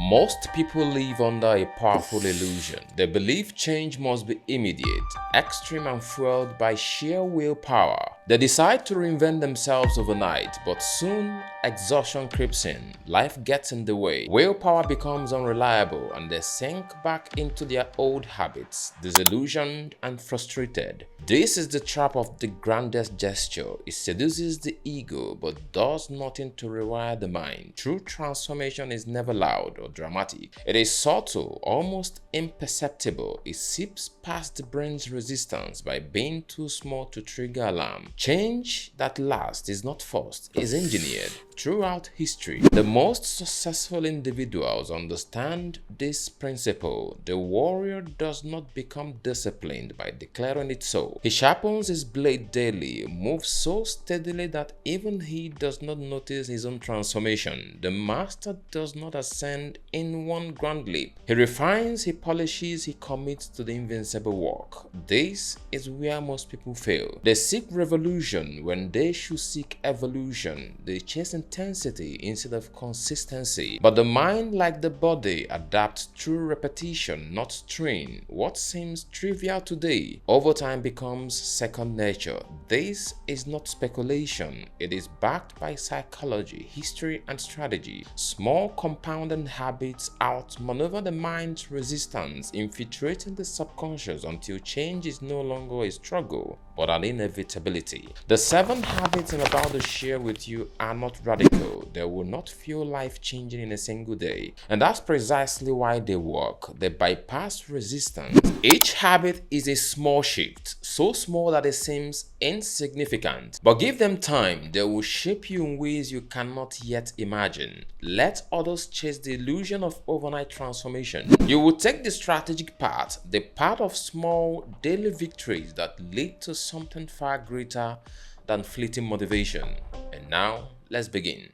Most people live under a powerful illusion. They believe change must be immediate, extreme, and fueled by sheer willpower. They decide to reinvent themselves overnight, but soon exhaustion creeps in, life gets in the way, willpower becomes unreliable, and they sink back into their old habits, disillusioned and frustrated. This is the trap of the grandest gesture. It seduces the ego but does nothing to rewire the mind. True transformation is never loud or dramatic. It is subtle, almost imperceptible. It seeps past the brain's resistance by being too small to trigger alarm. Change that lasts is not forced, it is engineered. Throughout history, the most successful individuals understand this principle. The warrior does not become disciplined by declaring it so. He sharpens his blade daily, moves so steadily that even he does not notice his own transformation. The master does not ascend in one grand leap. He refines, he polishes, he commits to the invincible work. This is where most people fail. They seek revolution when they should seek evolution. They chase intensity instead of consistency. But the mind, like the body, adapts through repetition, not strain. What seems trivial today, over time becomes second nature. This is not speculation. It is backed by psychology, history, and strategy. Small compounding habits outmaneuver the mind's resistance, infiltrating the subconscious until change is no longer a struggle but an inevitability. The 7 habits I'm about to share with you are not radical. They will not feel life-changing in a single day. And that's precisely why they work. They bypass resistance. Each habit is a small shift, so small that it seems insignificant. But give them time, they will shape you in ways you cannot yet imagine. Let others chase the illusion of overnight transformation. You will take the strategic path, the path of small daily victories that lead to something far greater than fleeting motivation. And now, let's begin.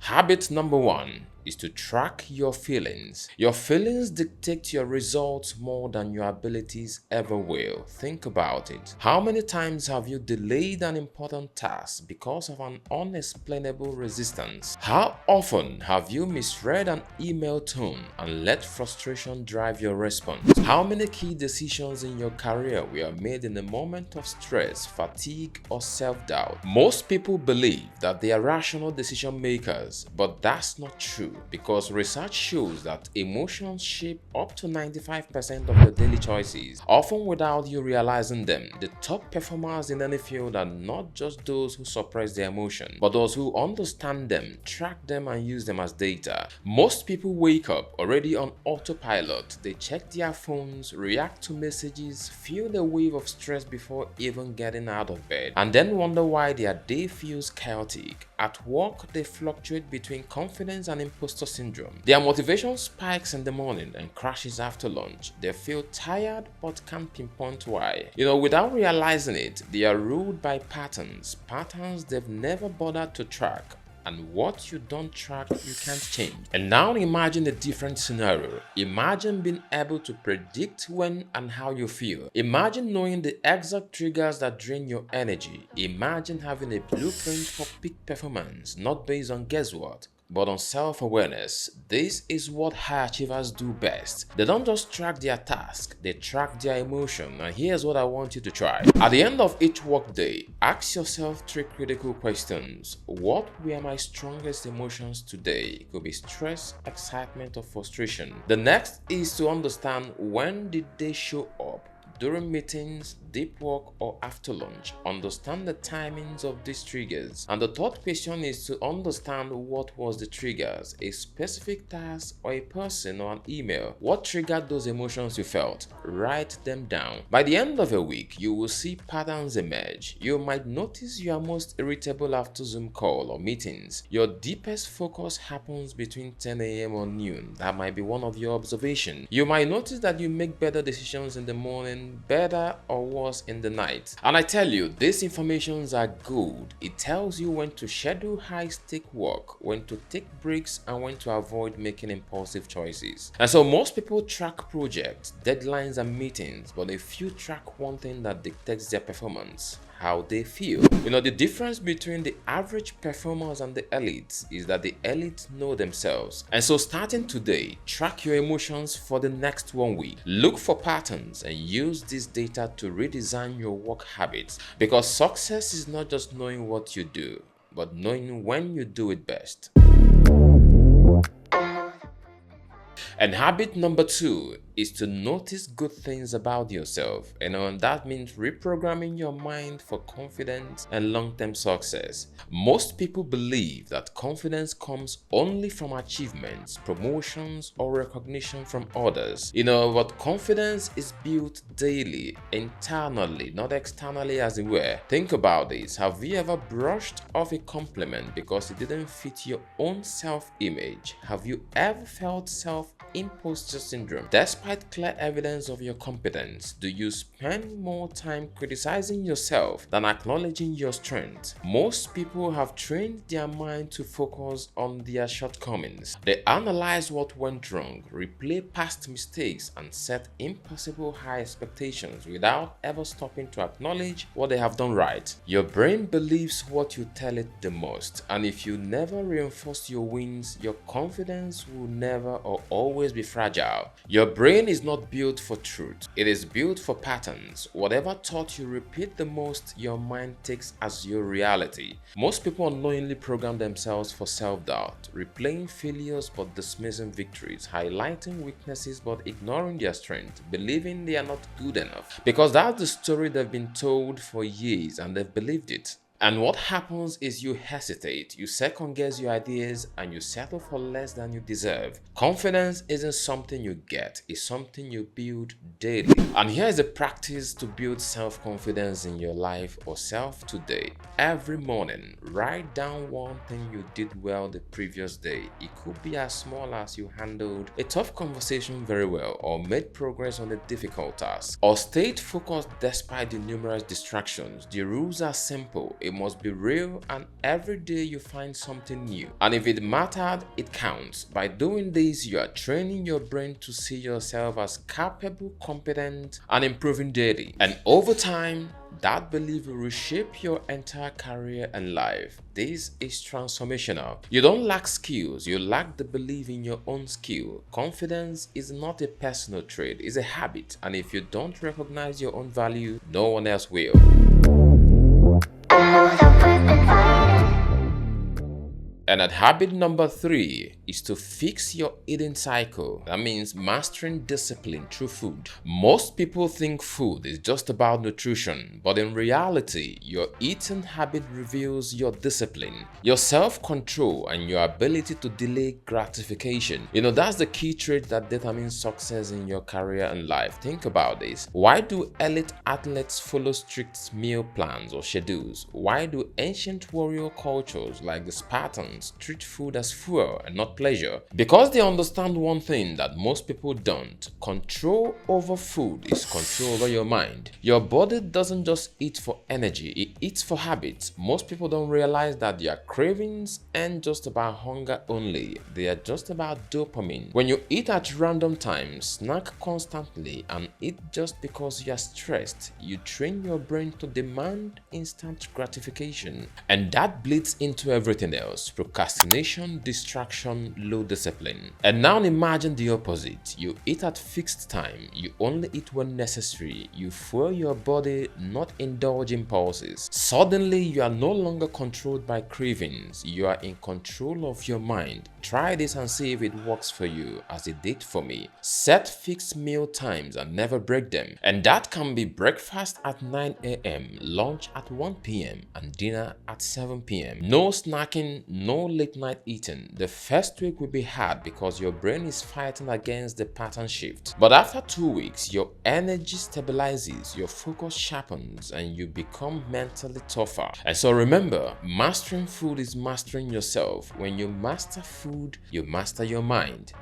Habit number 1 is to track your feelings. Your feelings dictate your results more than your abilities ever will. Think about it. How many times have you delayed an important task because of an unexplainable resistance? How often have you misread an email tone and let frustration drive your response? How many key decisions in your career were made in a moment of stress, fatigue, or self-doubt? Most people believe that they are rational decision makers, but that's not true. Because research shows that emotions shape up to 95% of your daily choices, often without you realizing them. The top performers in any field are not just those who suppress their emotion, but those who understand them, track them, and use them as data. Most people wake up already on autopilot. They check their phones, react to messages, feel the wave of stress before even getting out of bed, and then wonder why their day feels chaotic. At work, they fluctuate between confidence and imposter syndrome. Their motivation spikes in the morning and crashes after lunch. They feel tired but can't pinpoint why. Without realizing it, they are ruled by patterns they've never bothered to track. And what you don't track, you can't change. And now imagine a different scenario. Imagine being able to predict when and how you feel. Imagine knowing the exact triggers that drain your energy. Imagine having a blueprint for peak performance, not based on guesswork, but on self-awareness. This is what high achievers do best. They don't just track their task, they track their emotion. And here's what I want you to try. At the end of each workday, ask yourself 3 critical questions. What were my strongest emotions today? It could be stress, excitement, or frustration. The next is to understand, when did they show up? During meetings, deep work, or after lunch? Understand the timings of these triggers. And the third question is to understand, what was the triggers? A specific task, or a person, or an email? What triggered those emotions you felt? Write them down. By the end of a week, you will see patterns emerge. You might notice you are most irritable after Zoom call or meetings. Your deepest focus happens between 10 a.m. or noon. That might be one of your observations. You might notice that you make better decisions in the morning morning, better or worse in the night. And I tell you, these informations are good. It tells you when to schedule high-stake work, when to take breaks, and when to avoid making impulsive choices. And so most people track projects, deadlines, and meetings, but a few track one thing that dictates their performance: how they feel. The difference between the average performers and the elites is that the elites know themselves. And so starting today, track your emotions for the next 1 week. Look for patterns and use this data to redesign your work habits, because success is not just knowing what you do, but knowing when you do it best. And habit number 2 is to notice good things about yourself. And that means reprogramming your mind for confidence and long-term success. Most people believe that confidence comes only from achievements, promotions, or recognition from others. But confidence is built daily, internally, not externally, as it were. Think about this. Have you ever brushed off a compliment because it didn't fit your own self-image? Have you ever felt imposter syndrome despite clear evidence of your competence? Do you spend more time criticizing yourself than acknowledging your strength? Most people have trained their mind to focus on their shortcomings. They analyze what went wrong, replay past mistakes, and set impossible high expectations without ever stopping to acknowledge what they have done right. Your brain believes what you tell it the most, and if you never reinforce your wins, your confidence will never or always be fragile. Your brain is not built for truth, it is built for patterns. Whatever thought you repeat the most, your mind takes as your reality. Most people unknowingly program themselves for self-doubt, replaying failures but dismissing victories, highlighting weaknesses but ignoring their strength, believing they are not good enough, because that's the story they've been told for years and they've believed it. And what happens is you hesitate, you second guess your ideas, and you settle for less than you deserve. Confidence isn't something you get, it's something you build daily. And here is a practice to build self-confidence in your life or self today. Every morning, write down one thing you did well the previous day. It could be as small as you handled a tough conversation very well, or made progress on a difficult task, or stayed focused despite the numerous distractions. The rules are simple. It must be real, and every day you find something new. And if it mattered, it counts. By doing this, you are training your brain to see yourself as capable, competent, and improving daily. And over time, that belief will reshape your entire career and life. This is transformational. You don't lack skills, you lack the belief in your own skill. Confidence is not a personal trait, it's a habit. And if you don't recognize your own value, no one else will. And at habit number 3 is to fix your eating cycle. That means mastering discipline through food. Most people think food is just about nutrition, but in reality, your eating habit reveals your discipline, your self-control, and your ability to delay gratification. That's the key trait that determines success in your career and life. Think about this. Why do elite athletes follow strict meal plans or schedules? Why do ancient warrior cultures like the Spartans treat food as fuel and not pleasure? Because they understand one thing that most people don't. Control over food is control over your mind. Your body doesn't just eat for energy, it eats for habits. Most people don't realize that their cravings aren't just about hunger only, they are just about dopamine. When you eat at random times, snack constantly, and eat just because you are stressed, you train your brain to demand instant gratification. And that bleeds into everything else: procrastination, distraction, low discipline. And now imagine the opposite. You eat at fixed time, you only eat when necessary, you fuel your body, not indulge impulses. Suddenly, you are no longer controlled by cravings, you are in control of your mind. Try this and see if it works for you, as it did for me. Set fixed meal times and never break them. And that can be breakfast at 9 a.m., lunch at 1 p.m., and dinner at 7 p.m. No snacking, no late night eating. The first week will be hard because your brain is fighting against the pattern shift. But after 2 weeks, your energy stabilizes, your focus sharpens, and you become mentally tougher. And so remember, mastering food is mastering yourself. When you master food, you master your mind.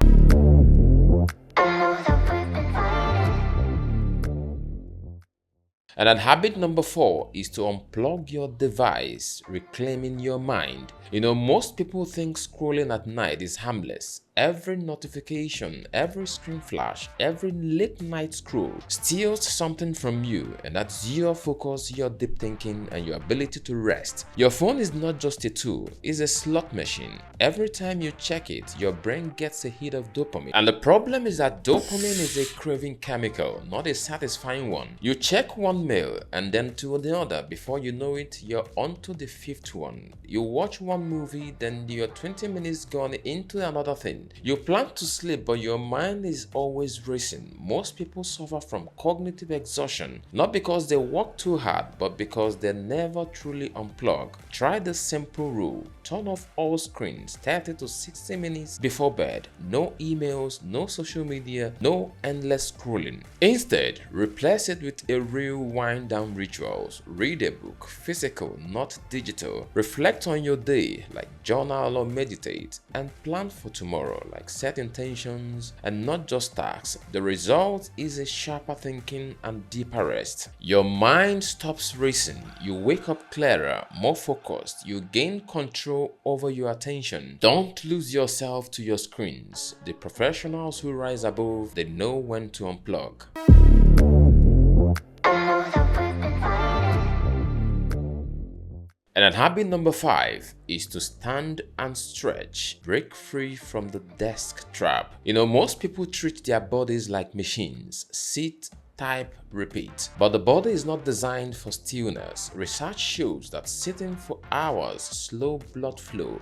And then habit number 4 is to unplug your device, reclaiming your mind. Most people think scrolling at night is harmless. Every notification, every screen flash, every late night scroll steals something from you, and that's your focus, your deep thinking, and your ability to rest. Your phone is not just a tool, it's a slot machine. Every time you check it, your brain gets a hit of dopamine. And the problem is that dopamine is a craving chemical, not a satisfying one. You check one mail and then to the other. Before you know it, you're on to the 5th one. You watch one movie, then you're 20 minutes gone into another thing. You plan to sleep, but your mind is always racing. Most people suffer from cognitive exhaustion, not because they work too hard, but because they never truly unplug. Try this simple rule. Turn off all screens 30 to 60 minutes before bed. No emails, no social media, no endless scrolling. Instead, replace it with a real wind down rituals. Read a book, physical, not digital. Reflect on your day, like journal or meditate, and plan for tomorrow, like set intentions and not just tasks. The result is a sharper thinking and deeper rest. Your mind stops racing. You wake up clearer, more focused. You gain control over your attention. Don't lose yourself to your screens. The professionals who rise above, they know when to unplug. And then habit number 5 is to stand and stretch. Break free from the desk trap. Most people treat their bodies like machines. Sit, type, repeat. But the body is not designed for stillness. Research shows that sitting for hours slows blood flow,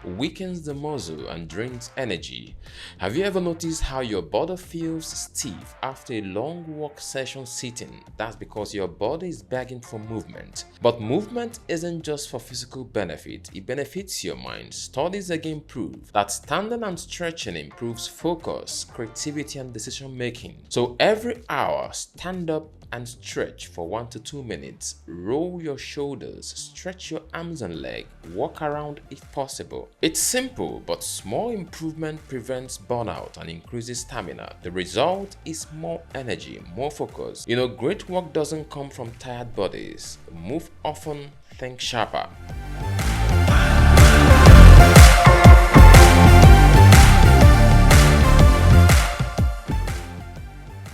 weakens the muscle, and drains energy. Have you ever noticed how your body feels stiff after a long work session sitting? That's because your body is begging for movement. But movement isn't just for physical benefit, it benefits your mind. Studies again prove that standing and stretching improves focus, creativity, and decision making. So every hour, stand up and stretch for 1 to 2 minutes. Roll your shoulders, stretch your arms and legs, walk around if possible. It's simple, but small improvement prevents burnout and increases stamina. The result is more energy, more focus. Great work doesn't come from tired bodies. Move often, think sharper.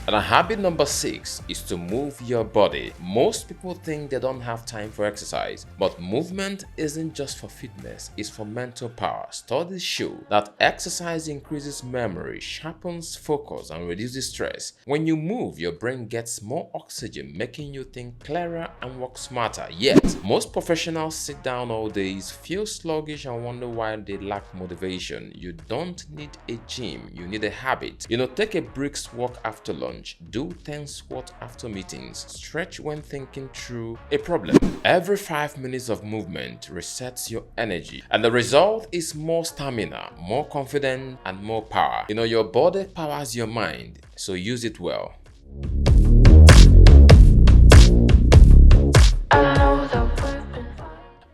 And habit number 6 is to move your body. Most people think they don't have time for exercise, but movement isn't just for fitness, it's for mental power. Studies show that exercise increases memory, sharpens focus, and reduces stress. When you move, your brain gets more oxygen, making you think clearer and work smarter. Yet, most professionals sit down all day, feel sluggish, and wonder why they lack motivation. You don't need a gym, you need a habit. Take a brisk walk after lunch. Do 10 squats after meetings. Stretch when thinking through a problem. Every 5 minutes of movement resets your energy, and the result is more stamina, more confidence, and more power. Your body powers your mind, so use it well.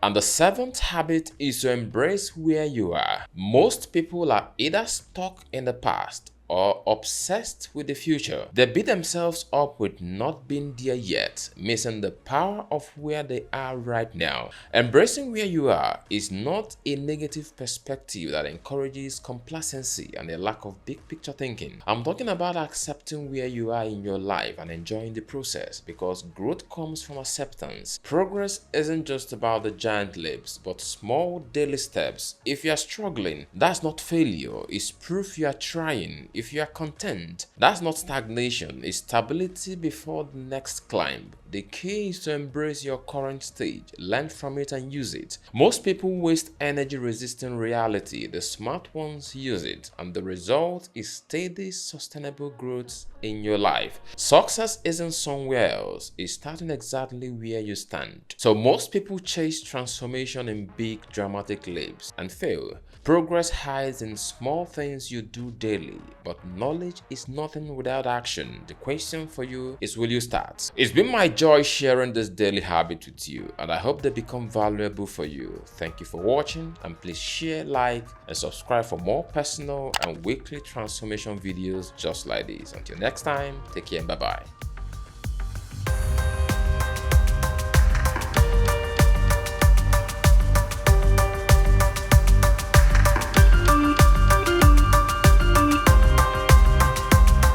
And the 7th habit is to embrace where you are. Most people are either stuck in the past or obsessed with the future. They beat themselves up with not being there yet, missing the power of where they are right now. Embracing where you are is not a negative perspective that encourages complacency and a lack of big picture thinking. I'm talking about accepting where you are in your life and enjoying the process, because growth comes from acceptance. Progress isn't just about the giant leaps, but small daily steps. If you are struggling, that's not failure, it's proof you are trying. If you are content, that's not stagnation, it's stability before the next climb. The key is to embrace your current stage, learn from it and use it. Most people waste energy resisting reality. The smart ones use it, and the result is steady, sustainable growth in your life. Success isn't somewhere else, it's starting exactly where you stand. So most people chase transformation in big dramatic leaps and fail. Progress hides in small things you do daily, but knowledge is nothing without action. The question for you is, will you start? It's been my joy sharing this daily habit with you, and I hope they become valuable for you. Thank you for watching, and please share, like, and subscribe for more personal and weekly transformation videos just like this. Until next time, take care and bye-bye.